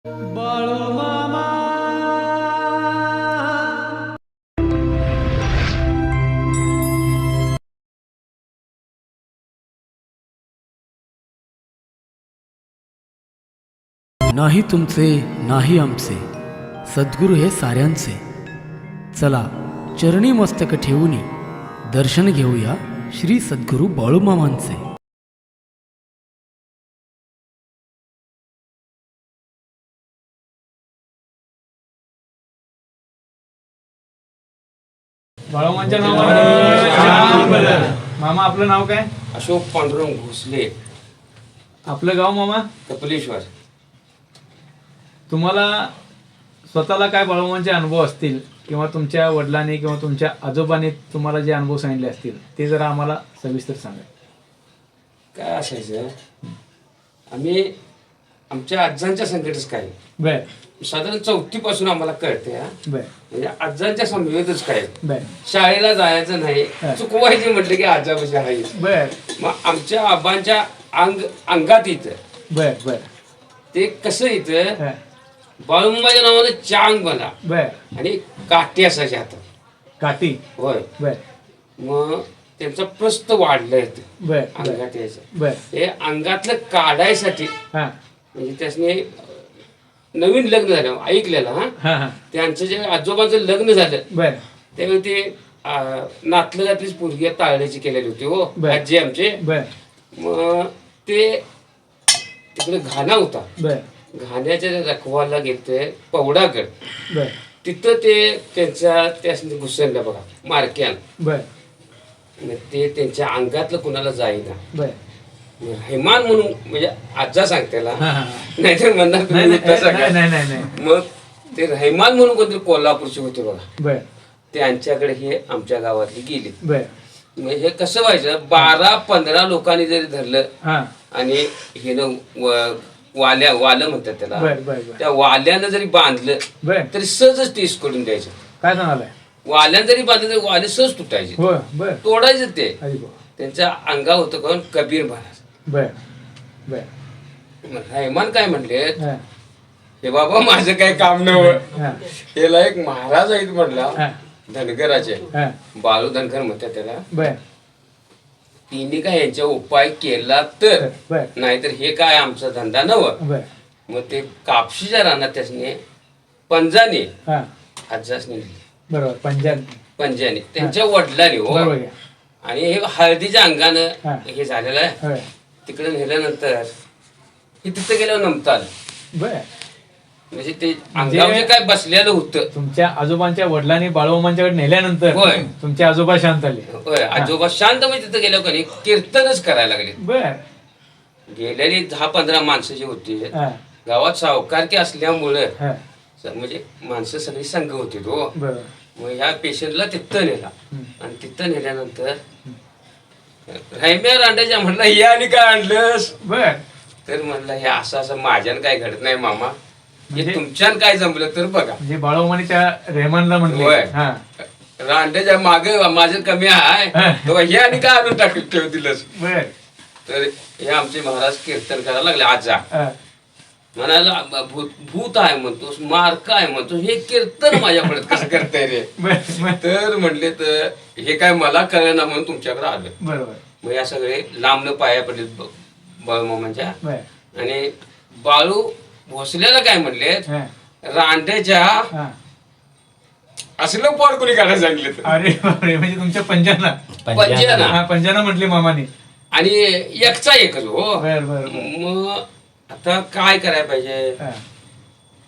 बाळू मामा नाही तुमचे नाही आमचे, सद्गुरू हे साऱ्यांचे. चला चरणी मस्तक ठेवूनी दर्शन घेऊया श्री सद्गुरू बाळूमामांचे. बाळूमांच्या नावाने मामा आपलं नाव काय? अशोक पांडुरंग भोसले, आपलं गाव मामा? कपिलेश्वर. तुम्हाला स्वतःला काय बाळूमांचे अनुभव असतील किंवा तुमच्या वडिलांनी किंवा तुमच्या आजोबांनी तुम्हाला जे अनुभव सांगितले असतील ते जरा आम्हाला सविस्तर सांगा. काय असायचं, आम्ही आमच्या आजांच्या संकटच काय बर साधारण 4थी पासून आम्हाला कळते. बर म्हणजे आजांच्या समवेतच काय, बर शाळेला जायचं नाही, चुकवायचे म्हटलं की आजापाशी आहे. बर मग आमच्या आबांच्या अंगात इथं बर बर ते कसं इथं हा, बाळूमाच्या नावानं चांग बना बर आणि काठी असायची हातात. काठी. होय. बर मग त्यांचं प्रस्त वाढलं येतं बर अंगात यायचं. बर हे अंगातलं काढायसाठी हा म्हणजे त्यासने नवीन लग्न झालं ऐकलेलं. हा हा त्यांचं जे आजोबाचं लग्न झालं बर त्यावेळी ते नातलं घातलीच पोरगी ताळ्याची केलेली होती हो बर. आजी आमचे. बर मग ते तिकडे घाणा होता, बर घाण्याच्या रखवाला गेलते पवडागड. बर तिथं ते त्यासने घुसरलं बघा मारक्यान. बर मग ते त्यांच्या अंगातलं कुणाला जाईना. बर हेमान म्हणून म्हणजे आजा सांगतेला, हा हा नाहीतर म्हणणार नाही तुम्ही तसं काय. नाही नाही नाही. मग ते रहमान म्हणून कोणतरी कोल्हापूरचे होते बघा, बर त्यांच्याकडे हे आमच्या गावातली गेली. बर म्हणजे हे कसं व्हायचं, 12-15 लोकांनी जरी धरलं हा आणि हे वालं म्हणतात त्याला, बर बर बर त्या वाल्यानं जरी बांधलं बर तरी सहजच टीस करून द्यायचं. काय सांगालाय? वाल्यानं जरी बांधलं तरी वाले सहज तुटायचे, हो बर तोडायचं ते. अरे बा. त्यांच्या अंगा होतं कोण, कबीर महाराज. बर बर मग रहमान काय म्हणले, हा हे बाबा माझं काय काम नव्हतं, हा त्याला एक महाराज आहेत म्हणला हा धनगराचे, हा बाळू धनगर म्हणतात त्याला. बर तिने काय यांचा उपाय केला तर, बर नाहीतर हे काय आमचा धंदा नव्हता. बर मग ते कापशीच्या रानात त्यासने पंजाने हा आजासने नेली. बरोबर पंजाब. पंजाने त्यांच्या वडिलांनी हो. बरोबर आहे. आणि हे हळदीच्या अंगानं हा. हे झालेलं आहे. होय. तिकडे नेल्यानंतर हे तिथं गेल्यावर नमता आलं. बर म्हणजे ते अंगावर काय बसलेलं होतं. तुमच्या आजोबांच्या वडिलांनी बाळूमामांच्याकडे नेल्यानंतर होय. तुमचे आजोबा शांत आले. होय. आजोबा शांत म्हणजे तिथं गेल्यावर कधी कीर्तनच करायला लागले. बर गेलेली 10-15 माणसं जी होती हा गावात सावकारकी असल्यामुळं हा म्हणजे माणसं सगळी संघ होती तो. बरोबर. मग ह्या पेशंटला तिथं नेला आणि तिथं नेल्यानंतर रायम्या रांडाच्या म्हणला हे आणि काय आणलंस, बर तर म्हणलं हे असं असं माझ्यानं काय घडत नाही मामा, हे म्हणजे- तुमच्यानं काय जमलं तर बघा. म्हणजे बाळूमाने त्या रेहमानला म्हणले. होय. हा रांड्याच्या मागे माझं कमी आहे, हा. तेव्हा हे आणि काय आणून टाकून ठेव दिलंस. बर तर हे आमचे महाराज कीर्तन करायला लागले. आजा हा म्हणाला भूत आहे म्हणतोस, मार्क आहे म्हणतो, हे कीर्तन माझ्याकडे कसं करताय रे. बर बर तर म्हणले तर हे काय मला कळेना म्हणून तुमच्याकडे आलं. बरोबर. मग या सगळे लांबनं पाया पडले बाळूमामांच्या. बर आणि बाळू भोसल्याला काय म्हणले, हा रांड्याच्या हा असलं पोर कोणी काढायला सांगितलं तर. अरे बापरे, म्हणजे तुमच्या पंजाना. पंजाना हा पंजाना म्हटले मामाने. आणि एकचा एकच हो. बर बर बर. मग आता काय करायला पाहिजे, हा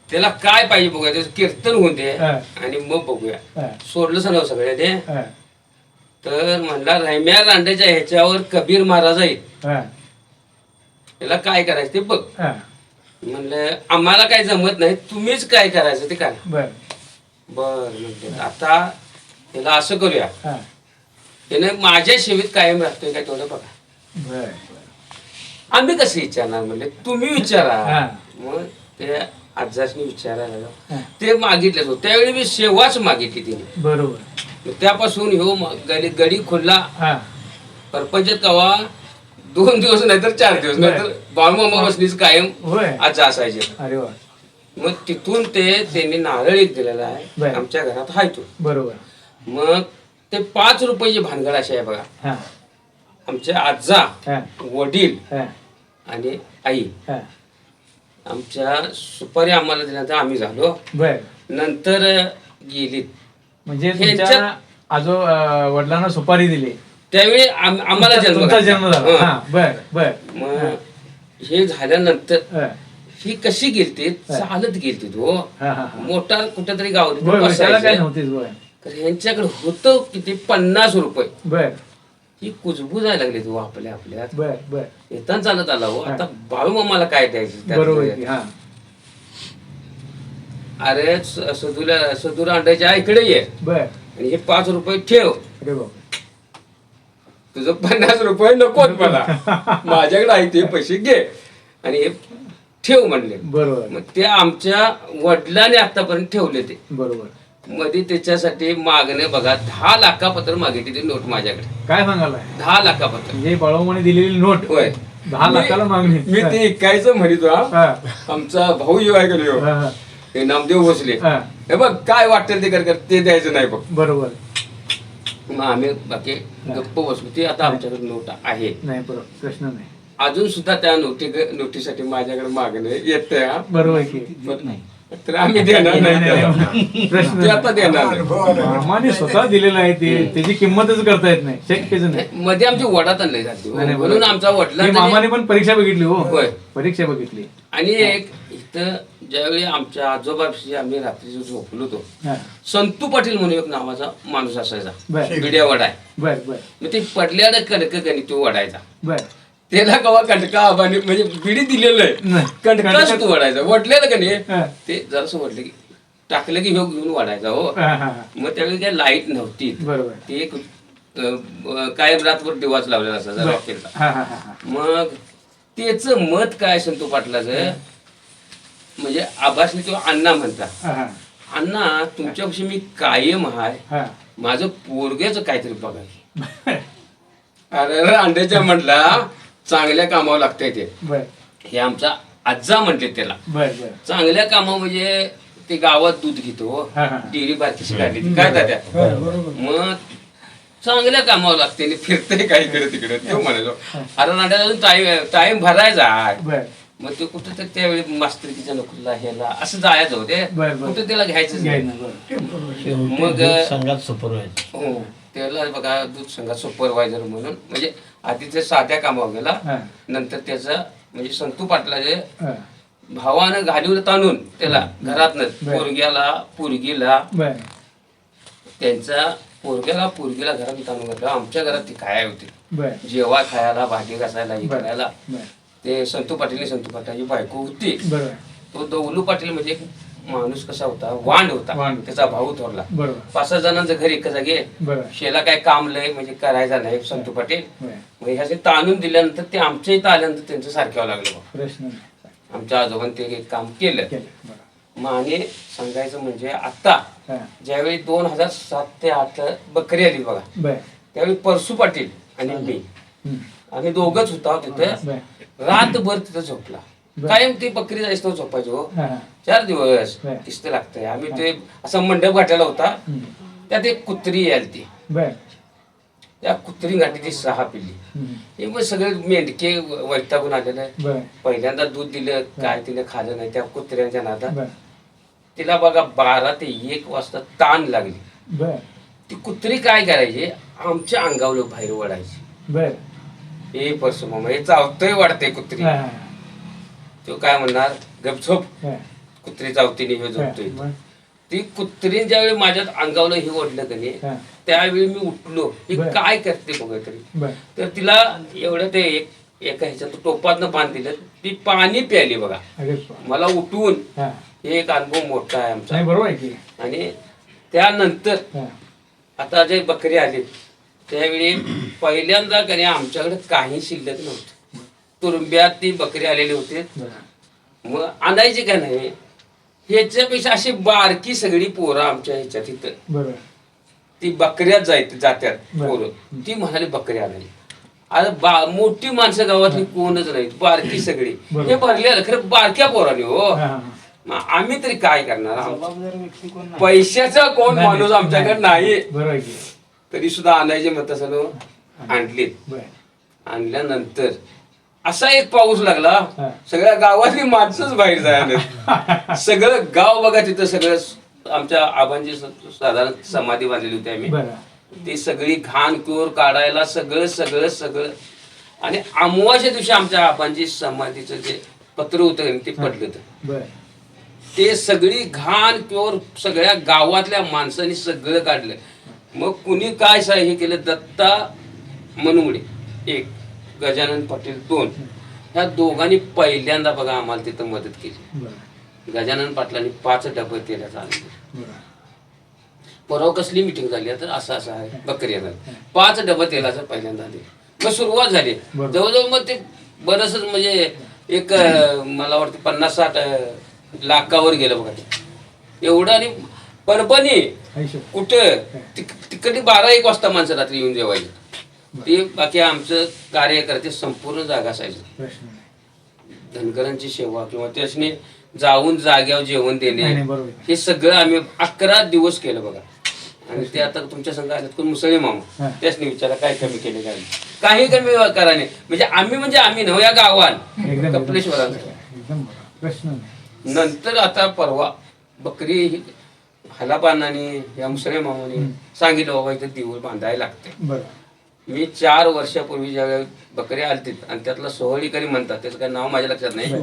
त्याला काय पाहिजे बघूया, त्याचं कीर्तन होऊन दे हा. आणि मग बघूया. हा सोडलं ना सगळ्याने. हा तर म्हणला रम्या रांड्याच्या ह्याच्यावर कबीर महाराज आहेत, हा त्याला काय करायचं ते बघ. हा म्हणलं आम्हाला काय जमत नाही, तुम्हीच काय करायचं ते करा. बर बर म्हणते आता त्याला असं करूया, हा त्याने माझ्या सेवेत कायम राहतोय काय तेवढं बघा. बर बर आम्ही कसं विचारणार म्हणले, तुम्ही विचारा. हा. मग ते आजासनी विचारायला लागलो. हा. ते मागितलं होतं त्यावेळी मी सेवाच मागितली तिने. बरोबर. मग त्यापासून ह्यो गडी खुलला. हा परपंचात कवा 2 दिवस नाहीतर 4 दिवस, नाहीतर बाळूमामा बसणीच कायम होय. आज असायचे. अरे वा. मग तिथून त्यांनी नारळ एक दिलेला आहे बरं. आमच्या घरात हाय तो. बरोबर. मग ते 5 रुपयाची भानगड अशी आहे बघा. हा आमच्या आजा, हा वडील हा आणि आई हा. आमच्या सुपारी आम्हाला दिल्यानंतर आम्ही झालो. बर. नंतर गेलीत. म्हणजे ह्यांच्यात- तुमच्या वडिलांना सुपारी दिली त्यावेळी आम्हाला जन्म तुमचा घातला. जन्म झाला. हं. हा बर बर. मग हे झाल्यानंतर हा ही कशी गेलती चालत गेलती तो. हा हा. मोटार कुठेतरी गावात होय होय, त्याला काय बसायचं. नव्हतीच. होय. तर ह्यांच्याकडे होतं किती 50 रुपये. बर ही कुजबूज जायला लागली तू आपल्यात. बर बर. येताना चालत आला हो. आता बाळू मामाला काय द्यायचं बरोबर त्यात? की. हा अरे सदूला अंड्याच्या इकडे ये बर. आणि हे 5 रुपये ठेव. अरे बाप. तुझं 50 रुपये नकोत मला. माझ्याकडे आहे ते पैसे घे आणि हे ठेव म्हणले. बरोबर मग ते आमच्या वडिलांनी आतापर्यंत ठेवले ते. बरोबर. मध्ये त्याच्यासाठी मागणे बघा 10 लाखापत्र मागितली ती नोट माझ्याकडे. काय सांगालाय? 10 लाखापत्र. म्हणजे बाळूमाने दिलेली नोट होय. 10 लाखाला मागणी. मी ते ऐकायचं म्हणतो. हा. आमचा भाऊ येऊ आहे का नाही हो? हा, हा. हे नामदेव भोसले. हा. हे बघ काय वाटेल ते कर ते द्यायचं नाही बघ. बरोबर. मग आम्ही बाकी गप्प बसलो. ती आता आमच्याकडे नोट आहे. नाही बरोबर, प्रश्न नाही. अजून सुद्धा त्या नोटीसाठी माझ्याकडे मागणे येते. बरोबर की. तर आम्ही देणार नाही. प्रश्न ते आता देणार नाही. मामाने स्वतः दिलेलं आहे ते, त्याची किंमतच करता येत नाही, शक्यच नाही. मध्ये आमची वडात आणली जाते हो. नाही, म्हणून आमचा वडला हे मामाने पण परीक्षा बघितली हो. होय. परीक्षा बघितली. आणि एक इथं ज्यावेळी आमच्या आजोबाशी आम्ही रात्री झोपलो होतो, हा. संतू पाटील म्हणून एक नावाचा माणूस असायचा. बर बिड्या वडा आहे. बर बर मग ते पडल्याला कणक गणित तो वडायचा. बर. त्याला कवा कंटका आबाने म्हणजे बिडी दिलेलं आहे. नाही. कंटकाच तू वडायचा. वडलेलं का नाही हा. ते जरासं वडलं की टाकलं की ह्यो घेऊन वाढायचा हो. हा, हा, हा. मग त्यावेळी काय लाईट नव्हती. बरोबर. ते एक काय रातभर दिवाच लावलेला असायचा बर. रॉकेलचा. हा, हा, हा, हा. मग त्याच मत काय संतू पाटलाचं, म्हणजे आबासने तो अण्णा म्हणता, हा, हा. अण्णा तुमच्यापाशी मी कायम आहे, हा. माझं पोरग्याचं काहीतरी बघाय. अरे अंड्याच्या म्हटला चांगल्या कामावर लागतंय ते. बर हे आमचा आज्जा म्हणते त्याला. बर बर. चांगल्या कामा म्हणजे ते गावात दूध घेतो, हा, हा. डेअरी बारकीशी काढली ती काय त्या मग चांगल्या कामावर लागते आणि फिरतंय काय इकडे तिकडे. तो म्हणायचो अरे नाट्यात अजून टाइम भरायचा आहे. बर मग ते कुठं तर त्यावेळी मास्तरकीच्या नोकरीला ह्याला असं जायचं होते. बर, बर. कुठं त्याला घ्यायचं घ्याय नाही. ना. बर. मग संघात सुपरवायझर. हो त्याला बघा दूध संघात सुपरवायझर म्हणून, म्हणजे आधी ते साध्या कामावर गेला, हा. नंतर त्याचं म्हणजे संतू पाटलाचे हा. भावानं घालीवर ताणून त्याला घरातनं बर. पोरगीला बर त्यांचा पोरगीला घरात ताणून घातलं. आमच्या घरात ती काय होती, बर जेव्हा खायला, भाजी घासायला, हे बर. करायला. बर. ते संतू पाटलाची बायको होती. बरोबर. तो दौलू पाटील म्हणजे एक माणूस कसा होता, वांड होता. वांड. त्याचा भाऊ थोरला. बरोबर. 5-6 जणांचं घर एका जागे. बरोबर. शेला काय काम लय म्हणजे करायचा नाही संतू पाटील. बर. मग ह्याचे ताणून दिल्यानंतर ते आमच्या इथं आल्यानंतर त्यांचं सारख्यावर लागलं. प्रश्न नाही. आमच्या आजोबांनी ते एक काम केलं. केलं. बरं. मग आणि सांगायचं म्हणजे आता हा. ज्यावेळी 2007 ते 2008 बकरी आली बघा, बर. त्यावेळी परसू पाटील आणि मी हम्म. आम्ही दोघच होतो तिथं. बर. रातभर तिथं झोपला. बर. कायम ती बकरी जायचं तो झोपायचो. हा, हा. 4 दिवस बर. किस्त लागतंय. आम्ही ते असा मंडप घातलेला होता. हम्म. त्यात एक कुत्री यायला ती. बर. त्या कुत्री गाठी ती 6 पिल्ली. हम्म. हे मग सगळे मेंढके वैतागून आलेलं. बर. पहिल्यांदा दूध दिलं काय तिने खाल्लं नाही त्या कुत्र्यांच्या नादात. बर. तिला बघा 12 ते 1 वाजता ताण लागली. बर. ती कुत्री काय करायची, आमच्या अंगावर बाहेर वडायची. बर. हे परसू मामा हे चावतोय वाढते कुत्री. हा, हा. तो काय म्हणणार गपझोप, हा. कुत्री चावतीने हे झोपतोय. बर. ती कुत्रीने ज्यावेळी माझ्यात अंगावलं हे ओढलं का नाही, हा. त्यावेळी मी उठलो. ही बर. काय करते बघा तरी. बर. तर तिला एवढं ते एका ह्याच्यात टोपातनं पाणी दिलं, ती पाणी प्यायली बघा. अरे बा. मला उठवून हा. हे एक अनुभव मोठा आहे आमचा. नाही बरोबर आहे की. आणि त्यानंतर हा. आता जे बकरी आली त्यावेळी पहिल्यांदा कधी आमच्याकडे काही शिल्लक नव्हतं. तुरुंब्यात ती बकरी आलेली होती. बर. मग आणायची का नाही, ह्याच्यापेक्षा अशी बारकी सगळी पोरं आमच्या ह्याच्यात इथं बरोबर. ती बकऱ्यात जात्यात बरं. पोरं. ती म्हणाली बकरी आणायची. आता मोठी माणसं गावातली कोणच नाहीत, बारकी सगळी. बरोबर. हे भरले खरं बारक्या पोराने हो. हा, हा. मग आम्ही तरी काय करणार? पैशाचा कोण माणूस आमच्याकडे नाही, बरोबर आहे की. तरी सुद्धा आणायचे मत सर्व आणलीत. बरं. आणल्यानंतर असा एक पाऊस लागला, हा. सगळ्या गावातली माणसंच बाहेर जायला. सगळं गाव बघा, तिथं सगळं आमच्या आबांची साधारण समाधी बांधलेली होती आम्ही. बरं. ती सगळी घाण क्यूर काढायला सगळं सगळं सगळं. आणि अमावास्या दिवशी आमच्या आबांची समाधीचं जे पत्र होतं ते पडलं होतं. बरं. ते सगळी घाण क्यूर सगळ्या गावातल्या माणसांनी सगळं काढलं. मग कुणी काय हे केलं, दत्ता मनमुडे एक, गजानन पाटील दोन, ह्या दोघांनी पहिल्यांदा बघा आम्हाला तिथं मदत केली. बरं. गजानन पाटलांनी 5 डबे तेलाचं आणले. बरं. परवा कसली मिटिंग झाली तर असं असं आहे बकरी येणार, 5 डबं तेलाचं पहिल्यांदा आले. मग सुरुवात झाली बरं. जवळजवळ. मग ते बरंच म्हणजे एक मला वाटतं 50-60 लाखावर गेलं बघा ते एवढं. आणि परभणी आयुष्य. कुठं तिकडे 12-1 वाजता माणसं रात्री येऊन जेवायची. ते बाकी आमचं कार्यकर्ते संपूर्ण जागा असायचं. प्रश्न नाही. धनगरांची सेवा किंवा त्यासने जाऊन जाग्यावर जेवण देणे, नाही, नाही, बरोबर. हे सगळं आम्ही 11 दिवस केलं बघा. आणि ते आता तुमच्या संघ आले कोण मुसळे मामा, हा. त्यासने विचारा काय कमी केले काय काही कमी करा नाही. म्हणजे आम्ही नव्या गावात एकदम कपलेश्वरांचं. एकदम बरोबर. प्रश्न नाही. नंतर आता परवा बकरी हलापानाने या मुसळे मामाने सांगितलं बाबा इथं देऊळ बांधायला लागते. बरं. मी 4 वर्षापूर्वी ज्यावेळी बकरी आलतीत आणि त्यातला सोहळीकरी म्हणतात, त्याचं काही नाव माझ्या लक्षात नाही,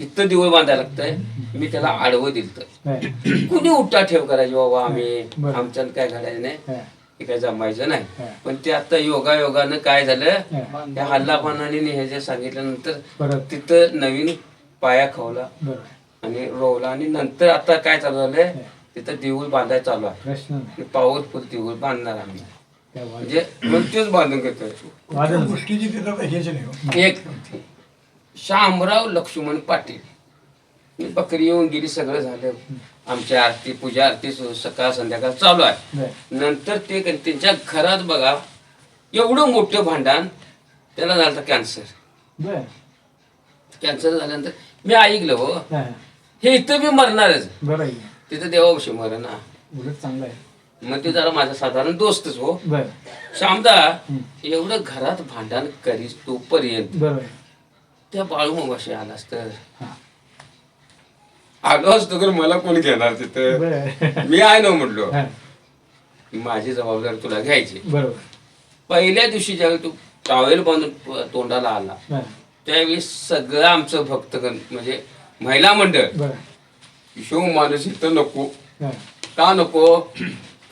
इथं देऊळ बांधायला लागतंय. मी त्याला आडवं दिलं. नाही. कुणी उठा ठेव करायची बाबा, आम्ही बरं. आमच्यानं काय घडायचं नाही, हा. हे काय जमायचं नाही. हा. पण ते आता योगायोगानं काय झालं, हा. त्या हल्लापानाने हे जे सांगितल्यानंतर परत. तिथं नवीन पाया खावला बरं. आणि रोवला. आणि नंतर आता काय चालू झालंय, तिथं देऊळ बांधायला चालू आहे. प्रश्न नाही. पॉवरफुल देऊळ बांधणार आम्ही, त्या वाद- म्हणजे मग तेच बांधून घेतोय. वादळ. गोष्टीची तिथं हेच नाही. एक शामराव लक्ष्मण पाटील, ही बकरी येऊन गेली, सगळं झालं. आमची आरती पूजा आरती सकाळ संध्याकाळ चालू आहे. बरं. नंतर ते त्यांच्या घरात बघा एवढं मोठं भांडण, त्याला झालं कॅन्सर. बरं. कॅन्सर झाल्यानंतर मी ऐकलं हो, हा. हे इथं मी मरणारच, बरं आहे. तिथं देवाविषयी मर ना. उलट चांगलं आहे. मग ते जरा माझा साधारण दोस्तच हो. बरं. श्यामदा एवढं घरात भांडण करीस तोपर्यंत बरं आहे. त्या बाळूमामाशी आलास तर हा. आलो असतो तर मला कोण घेणार तिथं. बरं. मी आहे ना म्हटलो, हा. माझी जबाबदारी तुला घ्यायची. बरोबर. पहिल्या दिवशी ज्यावेळी तू टॉवेल बांधून तोंडाला आला, हा. त्यावेळी सगळं आमचं भक्तगण म्हणजे महिला मंडळ, बरं. शिव माणूस इथं नको. हा. का नको,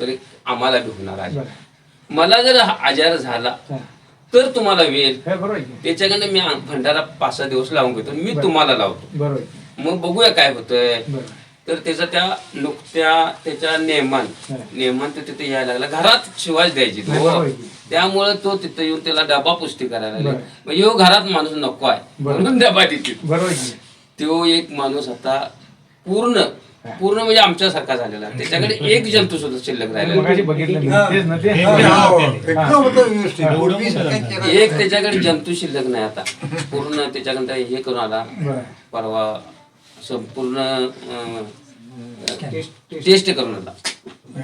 तरी आम्हाला भेटणार आहे. बरं. मला जर आजार झाला हा. तर तुम्हाला वेळ, काय बरोबर आहे की? त्याच्याकडे मी भंडारा 5-6 दिवस लावून घेतो, मी तुम्हाला लावतो. बरोबर आहे. मग बघूया काय होतंय. बरं. तर त्याचा त्या नुकत्या त्याच्या नेमान तो तिथे यायला लागला. घरात शिवाय द्यायची नाही, बरोबर आहे की? त्यामुळे तो तिथे येऊन त्याला डबा पुष्टी करायला लागला. बरं. मग ह्यो घरात माणूस नको आहे बरं. म्हणून डबा देते. बरोबर आहे की? तो एक माणूस आता पूर्ण म्हणजे आमच्यासारखा झालेला, त्याच्याकडे एक जंतू सुद्धा शिल्लक राहिलेला. मगाशी बघितलं मी. हा. तेच ना ते. एकदम होतं व्यवस्थित. पूर्वी काय केलं एक त्याच्याकडे जंतू शिल्लक नाही आता, पूर्ण त्याच्याकडे हे करून आला. बरं. परवा संपूर्ण टेस्ट करून आला,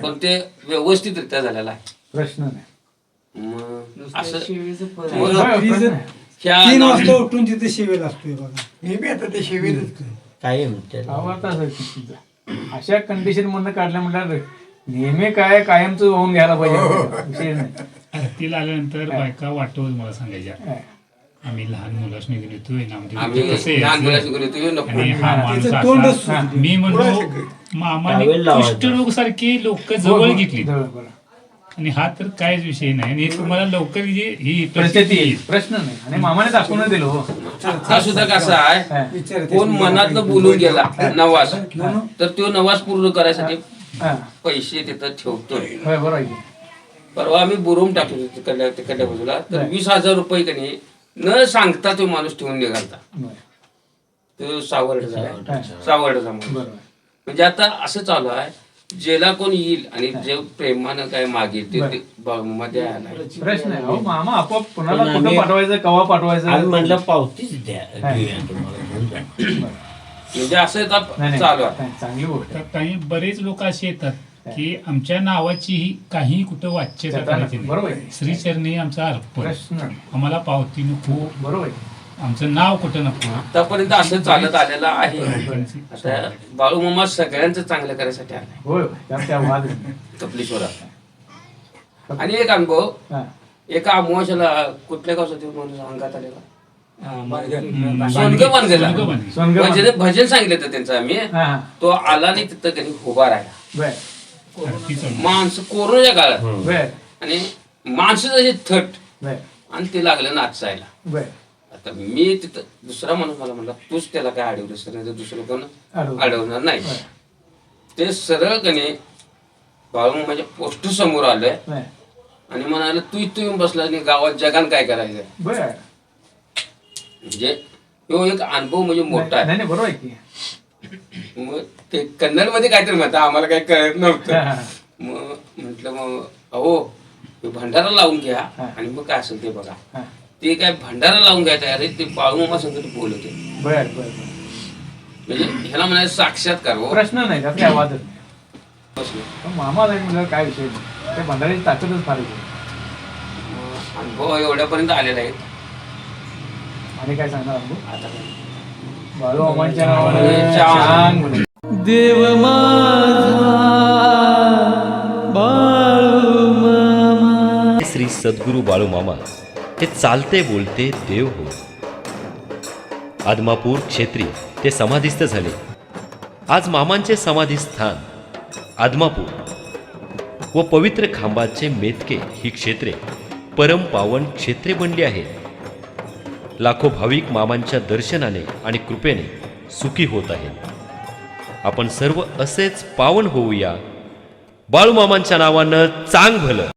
पण ते व्यवस्थितरित्या झालेला आहे. प्रश्न नाही. मग असं बरोबर आहे, प्रश्न नाही. ह्या 3 वाजता उठून तिथे शिवेल असतोय बघा. मी बी आता ते शिवेलच. अहो, आता अशा कंडिशन मधनं काढल्या म्हटल्यावर नेहमी काय कायमच होऊन घ्यायला पाहिजे. विषय नाही. आरतीला आल्यानंतर बायका वाटवत मला सांगायच्या, हा. आम्ही लहान मुलासनी घेऊन येतोय ना, आमच्या आम्ही इथे कसं लहान यायचं? मुलाची गुरु तुम्ही नको. आणि हा माणूस त्याचं तोंडच असा, सुटलं. मी म्हणलो पुढं मामाने कुष्ठरोग सारखी लोक जवळ घेतली, बरोबर. आणि हा तर काहीच विषय नाही. आणि हे तुम्हाला लवकर ही प्रचिती येईल. प्रश्न नाही. आणि मामाने दाखवून दिलो हो. आता सुद्धा कसं आहे, हा. विचारते. कोण मनातलं बोलून गेला नवाज, तर तो नवाज पूर्ण करायसाठी हा. पैसे तिथं ठेवतोय. होय, बरोबर आहे की? परवा आम्ही बुरूम टाकलो तिकडल्या बाजूला, तर 20,000 रुपये कनी न सांगता तो माणूस ठेवून निघालता. बरं. तो सावर्डचा हा. माणूस. बरोबर. म्हणजे आता असं चालू आहे, ज्याला कोण येईल आणि जे प्रेमानं काय मागेल ते मध्ये आला. प्रश्न आहे. अहो, मामा आपोआप कुणाला कुठं पाठवायचं, कवा पाठवायचं. आम्ही म्हटलं पावतीच द्या, घेऊया तुम्हाला घेऊन जा. म्हणजे असं आता नाही चालू आहे. नाही, चांगली गोष्ट तर आहे. काही बरेच लोक असे येतात की आमच्या नावाची काही कुठं वाच्यता करायची बरोबर नाही. आहे. श्रीचरणी आमचा अर्पण, प्रश्न आम्हाला पावती नको, बरोबर आहे. आमचं नाव कुठं नको. आतापर्यंत असं चालत आलेलं आहे. लोकांची आता बाळूमामा सगळ्यांचं चांगलं करायसाठी आलाय होय होय. त्यात काय वाद नाही. कपलेश्वरात. आणि एक अनुभव, हा. एका अमावास्याला कुठल्या गावचा देव म्हणून अंगात आलेला सोनगं सोनगं बांधले. सोनगं भजन भजन सांगितलं होतं त्यांचं आम्ही. हा हा तो आला नाही तिथं कधी उभा राहिला. बर आरती चालू. माणसं कोरोनाच्या काळात बर आणि माणसं जशी थट बर आणि ते लागलं नाचायला. बर आता मी तिथं दुसरा माणूस मला म्हणला तूच त्याला काय अडवलं सर, नाही तर दुसरं कोण अडवलं. अडवणार नाही. ते सरळ कने बाळू माझ्या पोस्ट समोर आलंय बर आणि म्हणाले तू इथं येऊन बसला आणि गावात जगान काय करायचं. बर म्हणजे तो एक अनुभव म्हणजे मोठा आहे. नाही नाही, बरोबर आहे की. मग ते कन्नड मध्ये काहीतरी म्हणतात, आम्हाला काही कळत हा, नव्हतं. हा. मग म्हटलं मग अहो हे भंडारा लावून घ्या हा. आणि मग काय असेल ते बघा. हा. ते काय भंडारा लावून घ्यायचं अरे ते बाळूमामा संकट बोलवते. बर बर बर. म्हणजे ह्याला म्हणायचं साक्षात्कार हो. प्रश्न नाही, त्यात काय वादच नाही. बसले. पण मामा जाईल म्हणजे काय विषय नाही. त्या भंडाऱ्याची ताकदच फार आहे. मग अनुभव एवढ्यापर्यंत आलेला आहे. आणि काय सांगणार अनुभव? आता काय? बाळू मामांच्या नावाने चांग. चांग म्हणे. देव श्री सद्गुरू बाळूमामा हे चालते बोलते देव हो. आदमापूर क्षेत्री ते समाधिस्थ झाले. आज मामांचे समाधी स्थान आदमापूर व पवित्र खांबाचे मेतके ही क्षेत्रे परम पावन क्षेत्रे बनली आहेत. लाखो भाविक मामांच्या दर्शनाने आणि कृपेने सुखी होत आहेत. आपण सर्व असेच पावन होऊया. बाळूमामांच्या नावानं चांग भलं.